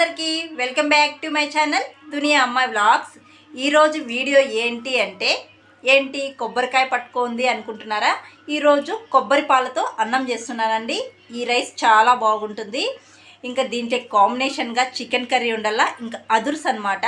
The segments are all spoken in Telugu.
అందరికీ welcome back to my channel Duniya Ammayi vlogs. ఈరోజు వీడియో ఏంటి అంటే కొబ్బరికాయ పట్టుకుంది అనుకుంటున్నారా? ఈరోజు కొబ్బరి పాలతో అన్నం చేస్తున్నానండి. ఈ రైస్ చాలా బాగుంటుంది. ఇంకా దీంట్లో కాంబినేషన్గా చికెన్ కర్రీ ఉండాలా, ఇంకా అదుర్స్ అనమాట.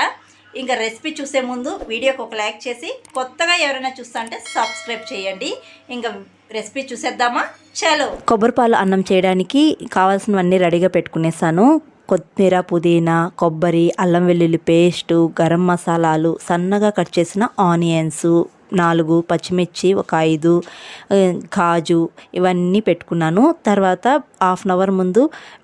ఇంకా రెసిపీ చూసే ముందు వీడియోకి ఒక లైక్ చేసి కొత్తగా ఎవరైనా చూస్తా అంటే సబ్స్క్రైబ్ చేయండి. ఇంకా రెసిపీ చూసేద్దామా? చలో. కొబ్బరి పాలు అన్నం చేయడానికి కావాల్సినవన్నీ రెడీగా పెట్టుకునేసాను. కొత్తిమీర, పుదీనా, కొబ్బరి, అల్లం వెల్లుల్లి పేస్టు, గరం మసాలాలు, సన్నగా కట్ చేసిన ఆనియన్స్ 4, పచ్చిమిర్చి ఒక 5, కాజు ఇవన్నీ పెట్టుకున్నాను. తర్వాత హాఫ్ అన్ అవర్ ముందు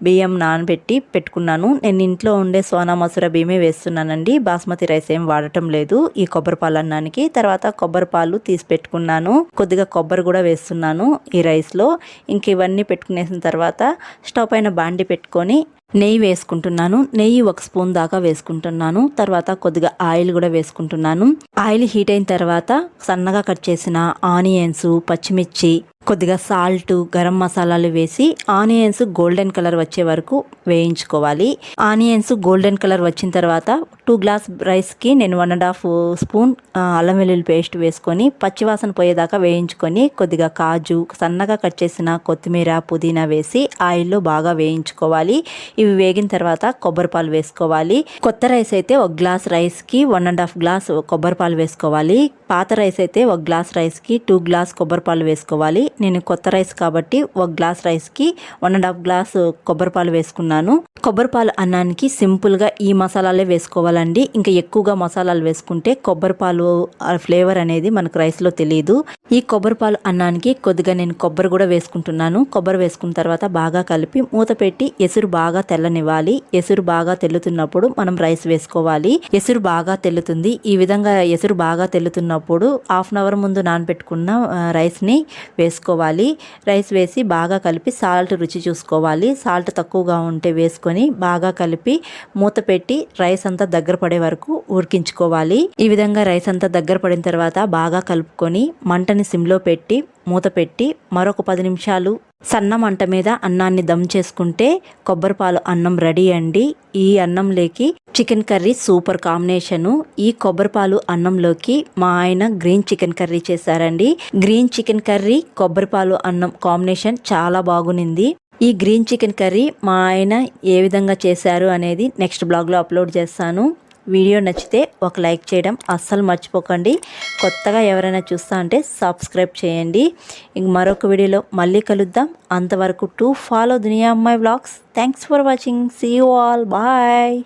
బియ్యం నానబెట్టి పెట్టుకున్నాను. నేను ఇంట్లో ఉండే సోనా మసూర బియ్యమే వేస్తున్నానండి. బాస్మతి రైస్ ఏం వాడటం లేదు ఈ కొబ్బరి పాలు అన్నానికి. తర్వాత కొబ్బరి పాలు తీసి పెట్టుకున్నాను. కొద్దిగా కొబ్బరి కూడా వేస్తున్నాను ఈ రైస్లో. ఇంక ఇవన్నీ పెట్టుకునేసిన తర్వాత స్టవ్ పైన బాండి పెట్టుకొని నెయ్యి వేసుకుంటున్నాను. నెయ్యి 1 స్పూన్ దాకా వేసుకుంటున్నాను. తర్వాత కొద్దిగా ఆయిల్ కూడా వేసుకుంటున్నాను. ఆయిల్ హీట్ అయిన తర్వాత సన్నగా కట్ చేసిన ఆనియన్స్, పచ్చిమిర్చి, కొద్దిగా సాల్ట్, గరం మసాలాలు వేసి ఆనియన్స్ గోల్డెన్ కలర్ వచ్చే వరకు వేయించుకోవాలి. ఆనియన్స్ గోల్డెన్ కలర్ వచ్చిన తర్వాత 2 గ్లాస్ రైస్కి నేను 1.5 స్పూన్ అల్లం వెల్లుల్లి పేస్ట్ వేసుకొని పచ్చివాసన పోయేదాకా వేయించుకొని కొద్దిగా కాజు, సన్నగా కట్ చేసిన కొత్తిమీర, పుదీనా వేసి ఆయిల్లో బాగా వేయించుకోవాలి. ఇవి వేగిన తర్వాత కొబ్బరి పాలు వేసుకోవాలి. కొత్త రైస్ అయితే 1 గ్లాస్ రైస్కి 1.5 గ్లాస్ కొబ్బరి పాలు వేసుకోవాలి. పాత రైస్ అయితే 1 గ్లాస్ రైస్కి 2 గ్లాస్ కొబ్బరి పాలు వేసుకోవాలి. నేను కొత్త రైస్ కాబట్టి 1 గ్లాస్ రైస్కి 1.5 గ్లాస్ కొబ్బరి పాలు వేసుకున్నాను. కొబ్బరి పాలు అన్నానికి సింపుల్గా ఈ మసాలాలే వేసుకోవాలండి. ఇంకా ఎక్కువగా మసాలాలు వేసుకుంటే కొబ్బరి పాలు ఫ్లేవర్ అనేది మనకు రైస్లో తెలియదు. ఈ కొబ్బరి పాలు అన్నానికి కొద్దిగా నేను కొబ్బరి కూడా వేసుకుంటున్నాను. కొబ్బరి వేసుకున్న తర్వాత బాగా కలిపి మూత పెట్టి ఎసురు బాగా తెల్లనివ్వాలి. ఎసురు బాగా తెల్లుతున్నప్పుడు మనం రైస్ వేసుకోవాలి. ఎసురు బాగా తెల్లుతుంది. ఈ విధంగా ఎసురు బాగా తెల్లుతున్నప్పుడు హాఫ్ అన్ అవర్ ముందు నానబెట్టుకున్న రైస్ని వేసుకోవాలి. రైస్ వేసి బాగా కలిపి సాల్ట్ రుచి చూసుకోవాలి. సాల్ట్ తక్కువగా ఉంటే వేసుకొని బాగా కలిపి మూత పెట్టి రైస్ అంతా దగ్గర పడే వరకు ఉడికించుకోవాలి. ఈ విధంగా రైస్ అంతా దగ్గర పడిన తర్వాత బాగా కలుపుకొని మంటని సిమ్లో పెట్టి మూత పెట్టి మరొక 10 నిమిషాలు సన్న మంట మీద అన్నాన్ని దమ్ చేసుకుంటే కొబ్బరి పాలు అన్నం రెడీ అండి. ఈ అన్నంలోకి చికెన్ కర్రీ సూపర్ కాంబినేషను. ఈ కొబ్బరి పాలు అన్నంలోకి మా ఆయన గ్రీన్ చికెన్ కర్రీ చేశారండి. గ్రీన్ చికెన్ కర్రీ కొబ్బరి పాలు అన్నం కాంబినేషన్ చాలా బాగునింది. ఈ గ్రీన్ చికెన్ కర్రీ మా ఆయన ఏ విధంగా చేశారు అనేది నెక్స్ట్ బ్లాగ్లో అప్లోడ్ చేస్తాను. వీడియో నచ్చితే ఒక లైక్ చేయడం అస్సలు మర్చిపోకండి. కొత్తగా ఎవరైనా చూస్తా అంటే సబ్స్క్రైబ్ చేయండి. ఇంక మరొక వీడియోలో మళ్ళీ కలుద్దాం. అంతవరకు to follow Duniya Ammayi vlogs. Thanks for watching. See you all. Bye.